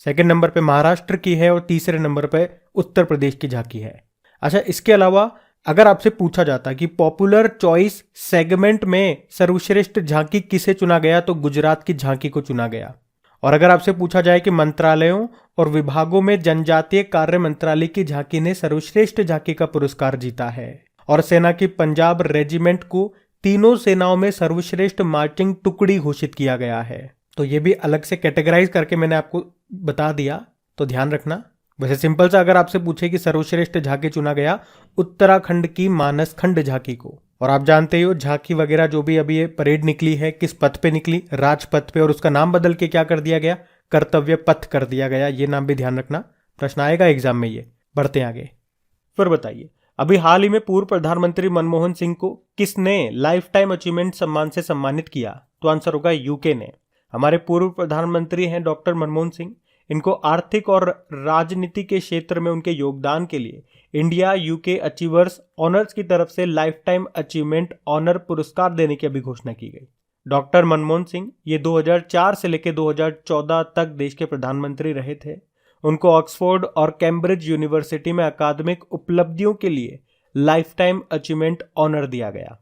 सेकंड नंबर पे महाराष्ट्र की है और तीसरे नंबर पे उत्तर प्रदेश की झांकी है। अच्छा, इसके अलावा अगर आपसे पूछा जाता कि पॉपुलर चॉइस सेगमेंट में सर्वश्रेष्ठ झांकी किसे चुना गया, तो गुजरात की झांकी को चुना गया। और अगर आपसे पूछा जाए कि मंत्रालयों और विभागों में जनजातीय कार्य मंत्रालय की झांकी ने सर्वश्रेष्ठ झांकी का पुरस्कार जीता है। और सेना की पंजाब रेजिमेंट को तीनों सेनाओं में सर्वश्रेष्ठ मार्चिंग टुकड़ी घोषित किया गया है। तो ये भी अलग से कैटेगराइज करके मैंने आपको बता दिया, तो ध्यान रखना। वैसे सिंपल सा अगर आपसे पूछे कि सर्वश्रेष्ठ झांकी चुना गया उत्तराखंड की मानस खंड झांकी को। और आप जानते हो झांकी वगैरह जो भी अभी ये परेड निकली है, किस पथ पे निकली? राजपथ पे। और उसका नाम बदल के क्या कर दिया गया? कर्तव्य पथ कर दिया गया। ये नाम भी ध्यान रखना, प्रश्न आएगा एग्जाम में ये। बढ़ते हैं आगे। फिर बताइए, अभी हाल ही में पूर्व प्रधानमंत्री मनमोहन सिंह को किसने लाइफ टाइम अचीवमेंट सम्मान से सम्मानित किया? तो आंसर होगा यूके ने। हमारे पूर्व प्रधानमंत्री हैं डॉक्टर मनमोहन सिंह। इनको आर्थिक और राजनीति के क्षेत्र में उनके योगदान के लिए इंडिया यूके अचीवर्स ऑनर्स की तरफ से लाइफ टाइम अचीवमेंट ऑनर पुरस्कार देने की अभी घोषणा की गई। डॉक्टर मनमोहन सिंह ये 2004 से लेकर 2014 तक देश के प्रधानमंत्री रहे थे। उनको ऑक्सफोर्ड और कैम्ब्रिज यूनिवर्सिटी में अकादमिक उपलब्धियों के लिए लाइफ टाइम अचीवमेंट ऑनर दिया गया।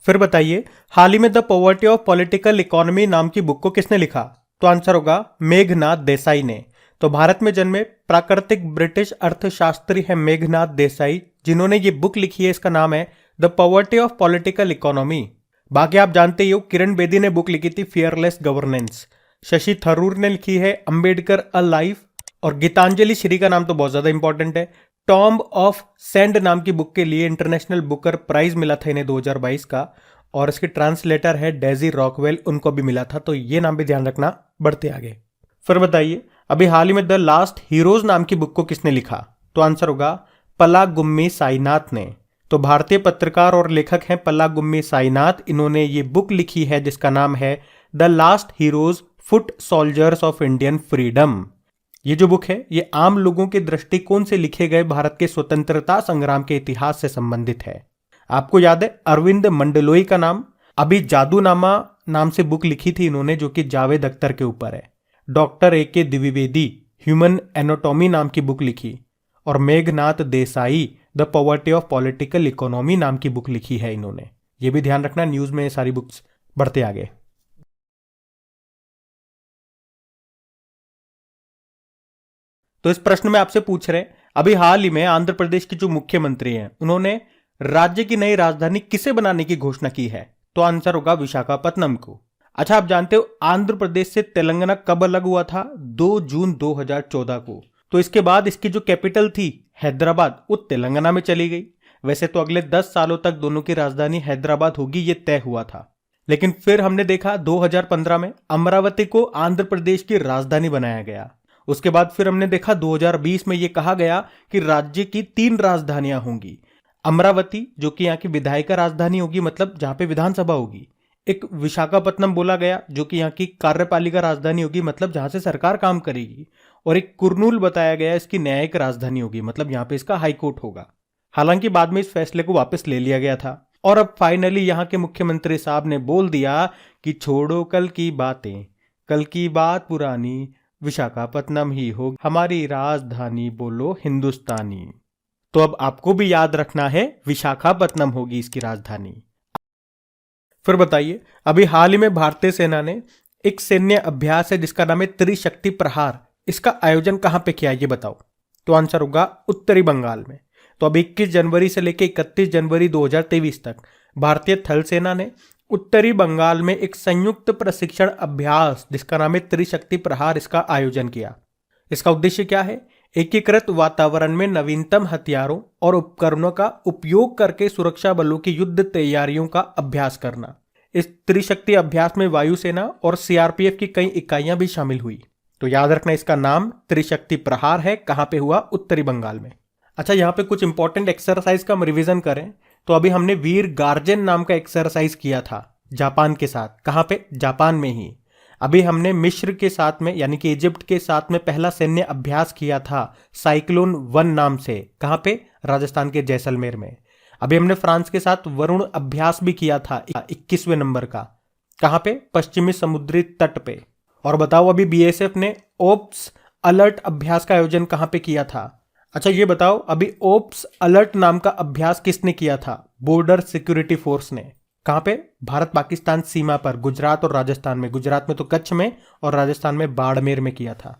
फिर बताइए, हाल ही में the poverty of political economy नाम की बुक को किसने लिखा? तो आंसर होगा मेघनाथ देसाई ने। तो भारत में जन्मे प्राकृतिक ब्रिटिश अर्थशास्त्री है मेघनाथ देसाई, जिन्होंने ये बुक लिखी है। इसका नाम है the poverty of political economy. बाकी आप जानते ही हो, किरण बेदी ने बुक लिखी थी फियरलेस गवर्नेंस। शशि थरूर ने लिखी है अंबेडकर अ लाइफ। और गीतांजलि श्री का नाम तो बहुत ज्यादा इंपॉर्टेंट है। टॉम्ब ऑफ सैंड नाम की बुक के लिए इंटरनेशनल बुकर प्राइज मिला था इन्हें 2022 का। और इसके ट्रांसलेटर है डेजी रॉकवेल, उनको भी मिला था। तो ये नाम भी ध्यान रखना। बढ़ते आगे। फिर बताइए, अभी हाल ही में द लास्ट हीरोज नाम की बुक को किसने लिखा? तो आंसर होगा पलागुम्मी साईनाथ ने। तो भारतीय पत्रकार और लेखक हैं पलागुम्मी साईनाथ। इन्होंने ये बुक लिखी है जिसका नाम है the last heroes foot soldiers of Indian freedom. ये जो बुक है ये आम लोगों के दृष्टिकोण से लिखे गए भारत के स्वतंत्रता संग्राम के इतिहास से संबंधित है। आपको याद है अरविंद मंडलोई का नाम? अभी जादूनामा नाम से बुक लिखी थी इन्होंने, जो कि जावेद अख्तर के ऊपर है। Doctor A K. Dwivedi human anatomy नाम की बुक लिखी। और Meghnad Desai the poverty of political economy नाम की बुक लिखी है इन्होंने। ये भी ध्यान रखना, न्यूज में ये सारी बुक्स। बढ़ते आगे। तो इस प्रश्न में आपसे पूछ रहे हैं, अभी हाल ही में आंध्र प्रदेश के जो मुख्यमंत्री हैं उन्होंने राज्य की नई राजधानी किसे बनाने की घोषणा की है? तो आंसर होगा विशाखापत्तनम को। अच्छा, आप जानते हो आंध्र प्रदेश से तेलंगाना कब अलग हुआ था? 2 जून 2014 को। तो इसके बाद इसकी जो कैपिटल थी हैदराबाद, वो तेलंगाना में चली गई। वैसे तो अगले 10 सालों तक दोनों की राजधानी हैदराबाद होगी, ये तय हुआ था। लेकिन फिर हमने देखा 2015 में अमरावती को आंध्र प्रदेश की राजधानी बनाया गया। उसके बाद फिर हमने देखा 2020 में यह कहा गया कि राज्य की 3 राजधानियां होंगी। अमरावती जो कि यहाँ की विधायिका राजधानी होगी, मतलब जहां पे विधानसभा होगी। एक विशाखापत्तनम बोला गया जो कि यहाँ की कार्यपालिका राजधानी होगी, मतलब जहां से सरकार काम करेगी। और एक कुर्नूल बताया गया इसकी न्यायिक राजधानी होगी, मतलब यहाँ पे इसका हाईकोर्ट होगा। हालांकि बाद में इस फैसले को वापस ले लिया गया था। और अब फाइनली यहाँ के मुख्यमंत्री साहब ने बोल दिया कि छोड़ो कल की बातें, कल की बात पुरानी, विशाखापत्तनम ही हो हमारी राजधानी, बोलो हिंदुस्तानी। तो अब आपको भी याद रखना है, विशाखापत्तनम होगी इसकी राजधानी। फिर बताइए, अभी हाल ही में भारतीय सेना ने एक सैन्य अभ्यास है जिसका नाम है त्रिशक्ति प्रहार, इसका आयोजन कहां पे किया ये बताओ? तो आंसर होगा उत्तरी बंगाल में। तो अब 21 जनवरी से लेकर 31 जनवरी 2023 तक भारतीय थल सेना ने उत्तरी बंगाल में एक संयुक्त प्रशिक्षण अभ्यास जिसका नाम है त्रिशक्ति प्रहार, इसका आयोजन किया। इसका उद्देश्य क्या है? एकीकृत वातावरण में नवीनतम हथियारों और उपकरणों का उपयोग करके सुरक्षा बलों की युद्ध तैयारियों का अभ्यास करना। इस त्रिशक्ति अभ्यास में वायुसेना और सीआरपीएफ की कई इकाइयां भी शामिल हुई। तो याद रखना इसका नाम त्रिशक्ति प्रहार है। कहां पे हुआ? उत्तरी बंगाल में। अच्छा, यहाँ पे कुछ इंपॉर्टेंट एक्सरसाइज का हम रिवीजन करें तो अभी हमने वीर गार्जन नाम का एक्सरसाइज किया था जापान के साथ। कहां पे? जापान में ही। अभी हमने मिस्र के साथ में यानी कि इजिप्ट के साथ में पहला सैन्य अभ्यास किया था साइक्लोन 1 नाम से। कहां पे? राजस्थान के जैसलमेर में। अभी हमने फ्रांस के साथ वरुण अभ्यास भी किया था 21वें नंबर का। कहां पे? पश्चिमी समुद्री तट पे। और बताओ अभी बीएसएफ ने ओप्स अलर्ट अभ्यास का आयोजन कहां पे किया था? अच्छा ये बताओ अभी ओप्स अलर्ट नाम का अभ्यास किसने किया था? बॉर्डर सिक्योरिटी फोर्स ने। कहां पे? भारत पाकिस्तान सीमा पर, गुजरात और राजस्थान में। गुजरात में तो कच्छ में और राजस्थान में बाड़मेर में किया था।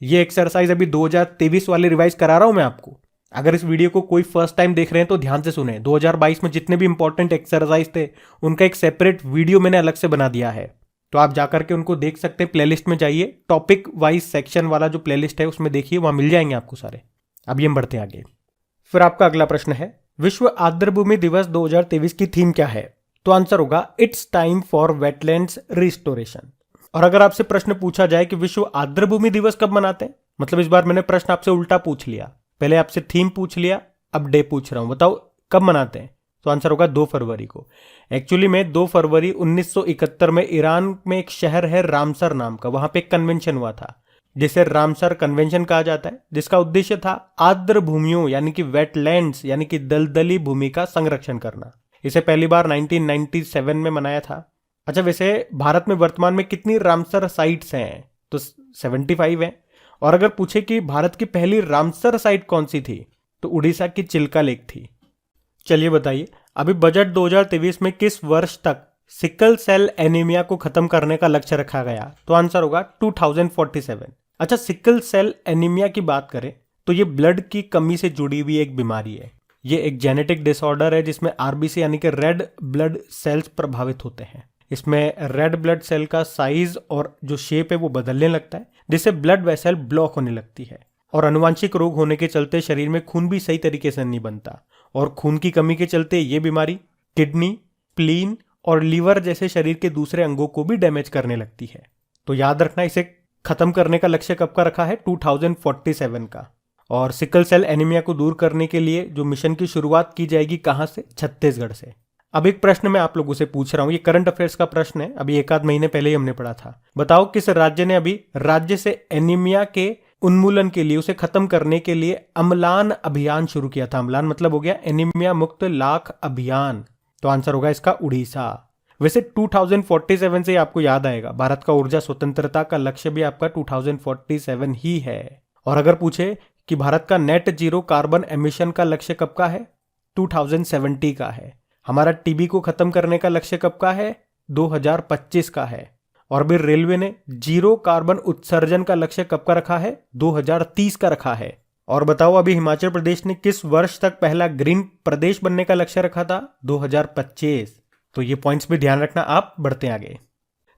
ये एक्सरसाइज अभी 2023 वाले रिवाइज करा रहा हूं मैं आपको। अगर इस वीडियो को कोई फर्स्ट टाइम देख रहे हैं तो ध्यान से सुने। 2022 में जितने भी इंपॉर्टेंट एक्सरसाइज थे उनका एक सेपरेट वीडियो मैंने अलग से बना दिया है, तो आप जाकर के उनको देख सकते हैं। प्लेलिस्ट में जाइए, टॉपिक वाइज सेक्शन वाला जो प्लेलिस्ट है उसमें देखिए, वहां मिल जाएंगे आपको सारे। अभी हम बढ़ते हैं आगे। फिर आपका अगला प्रश्न है विश्व आर्द्रभूमि दिवस 2023 की थीम क्या है? तो आंसर होगा it's time for wetlands restoration. और अगर आपसे प्रश्न पूछा जाए कि विश्व आर्द्रभूमि दिवस कब मनाते हैं, मतलब इस बार मैंने प्रश्न आपसे उल्टा पूछ लिया। पहले आपसे थीम पूछ लिया, अब डे पूछ रहा हूं, बताओ कब मनाते हैं? तो आंसर होगा 2 फरवरी को। एक्चुअली में 2 फरवरी 1971 में ईरान में एक शहर है रामसर नाम का, वहां पे एक कन्वेंशन हुआ था जिसे रामसर कन्वेंशन कहा जाता है, जिसका उद्देश्य था आर्द्र भूमियों यानी कि वेटलैंड्स यानी कि दलदली भूमि का संरक्षण करना। इसे पहली बार 1997 में मनाया था। अच्छा, वैसे भारत में वर्तमान में कितनी रामसर साइट्स हैं? तो 75 हैं। और अगर पूछे कि भारत की पहली रामसर साइट कौन सी थी, तो उड़ीसा की चिल्का लेक थी। चलिए बताइए अभी बजट 2023 में किस वर्ष तक सिकल सेल एनीमिया को खत्म करने का लक्ष्य रखा गया? तो आंसर होगा 2047। अच्छा, सिकल सेल एनीमिया की बात करें तो ये ब्लड की कमी से जुड़ी हुई एक बीमारी है। ये एक जेनेटिक डिसऑर्डर है जिसमें आरबीसी यानी कि रेड ब्लड सेल्स प्रभावित होते हैं। इसमें रेड ब्लड सेल का साइज और जो शेप है वो बदलने लगता है, जिससे ब्लड वेसल ब्लॉक होने लगती है। और अनुवांशिक रोग होने के चलते शरीर में खून भी सही तरीके से नहीं बनता, और खून की कमी के चलते ये बीमारी किडनी, स्प्लीन और लीवर जैसे शरीर के दूसरे अंगों को भी डैमेज करने लगती है। तो याद रखना, इसे खत्म करने का लक्ष्य कब का रखा है? 2047 का। और सिकल सेल एनीमिया को दूर करने के लिए जो मिशन की शुरुआत की जाएगी, कहां से? छत्तीसगढ़ से। अब एक प्रश्न मैं आप लोगों से पूछ रहा हूं, ये करंट अफेयर्स का प्रश्न है, अभी 1 आध महीने पहले ही हमने पढ़ा था। बताओ किस राज्य ने अभी राज्य से एनीमिया के उन्मूलन के लिए, उसे खत्म करने के लिए अम्लान अभियान शुरू किया था? अम्लान मतलब हो गया एनीमिया मुक्त लाख अभियान। तो आंसर होगा इसका उड़ीसा। वैसे 2047 से आपको याद आएगा भारत का ऊर्जा स्वतंत्रता का लक्ष्य भी आपका 2047 ही है। और अगर पूछे कि भारत का नेट जीरो कार्बन एमिशन का लक्ष्य कब का है? 2070 का है। हमारा टीबी को खत्म करने का लक्ष्य कब का है? 2025 का है। और भी रेलवे ने जीरो कार्बन उत्सर्जन का लक्ष्य कब का रखा है? 2030 का रखा है। और बताओ अभी हिमाचल प्रदेश ने किस वर्ष तक पहला ग्रीन प्रदेश बनने का लक्ष्य रखा था? 2025। तो ये पॉइंट्स भी ध्यान रखना। आप बढ़ते हैं आगे।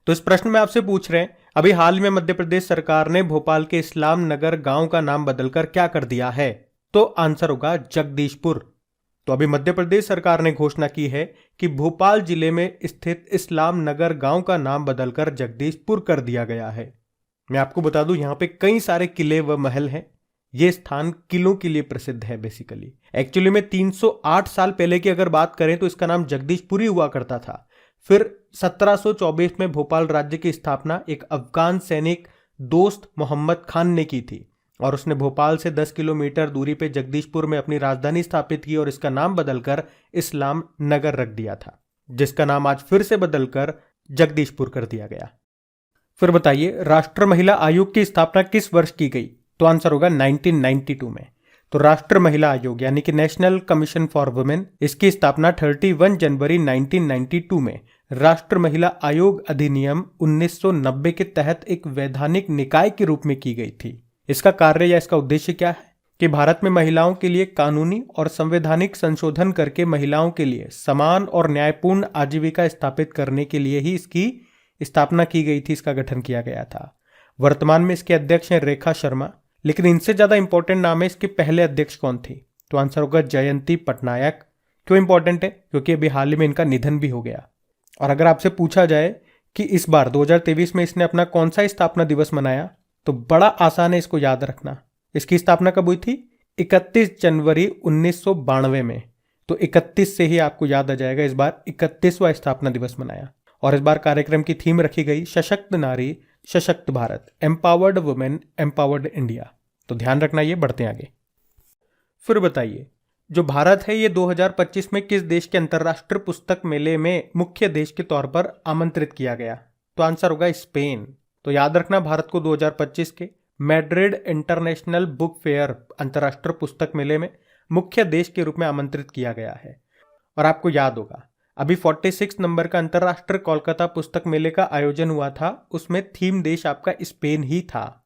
तो इस प्रश्न में आपसे पूछ रहे हैं अभी हाल में मध्य प्रदेश सरकार ने भोपाल के इस्लाम नगर गांव का नाम बदलकर क्या कर दिया है? तो आंसर होगा जगदीशपुर। तो अभी मध्य प्रदेश सरकार ने घोषणा की है कि भोपाल जिले में स्थित इस्लाम नगर गांव का नाम बदलकर जगदीशपुर कर दिया गया है। मैं आपको बता दूं यहाँ पे कई सारे किले व महल हैं। ये स्थान किलों के लिए प्रसिद्ध है बेसिकली। एक्चुअली में 308 साल पहले की अगर बात करें तो इसका नाम जगदीशपुरी हुआ करता था। फिर 1724 में भोपाल राज्य की स्थापना एक अफगान सैनिक दोस्त मोहम्मद खान ने की थी, और उसने भोपाल से 10 किलोमीटर दूरी पे जगदीशपुर में अपनी राजधानी स्थापित की और इसका नाम बदलकर इस्लाम नगर रख दिया था, जिसका नाम आज फिर से बदलकर जगदीशपुर कर दिया गया। फिर बताइए राष्ट्र महिला आयोग की स्थापना किस वर्ष की गई? तो आंसर होगा 1992 में। तो राष्ट्र महिला आयोग यानी कि नेशनल कमीशन फॉर वुमेन, इसकी स्थापना 31 जनवरी 1992 में राष्ट्र महिला आयोग अधिनियम 1990 के तहत एक वैधानिक निकाय के रूप में की गई थी। इसका कार्य या इसका उद्देश्य क्या है कि भारत में महिलाओं के लिए कानूनी और संवैधानिक संशोधन करके महिलाओं के लिए समान और न्यायपूर्ण आजीविका स्थापित करने के लिए ही इसकी स्थापना की गई थी, इसका गठन किया गया था। वर्तमान में इसके अध्यक्ष हैं रेखा शर्मा, लेकिन इनसे ज्यादा इंपॉर्टेंट नाम है इसके पहले अध्यक्ष कौन थी, तो आंसर होगा जयंती पटनायक। क्यों इंपॉर्टेंट है? क्योंकि अभी हाल ही में इनका निधन भी हो गया। और अगर आपसे पूछा जाए कि इस बार 2023 में इसने अपना कौन सा स्थापना दिवस मनाया, तो बड़ा आसान है इसको याद रखना। इसकी स्थापना कब हुई थी? 31 जनवरी 1992 में। तो 31 से ही आपको याद आ जाएगा इस बार 31वां स्थापना दिवस मनाया। और इस बार कार्यक्रम की थीम रखी गई सशक्त नारी सशक्त Bharat, empowered women empowered India. तो ध्यान रखना, ये बढ़ते आगे। फिर बताइए, जो भारत है ये 2025 में किस देश के अंतर्राष्ट्रीय पुस्तक मेले में मुख्य देश के तौर पर आमंत्रित किया गया? तो आंसर होगा स्पेन। तो याद रखना, भारत को 2025 के मैड्रिड इंटरनेशनल बुक फेयर अंतर्राष्ट्रीय पुस्तक मेले में मुख्य देश के रूप में आमंत्रित किया गया है। और आपको याद होगा, अभी 46 नंबर का अंतर्राष्ट्रीय कोलकाता पुस्तक मेले का आयोजन हुआ था, उसमें थीम देश आपका स्पेन ही था।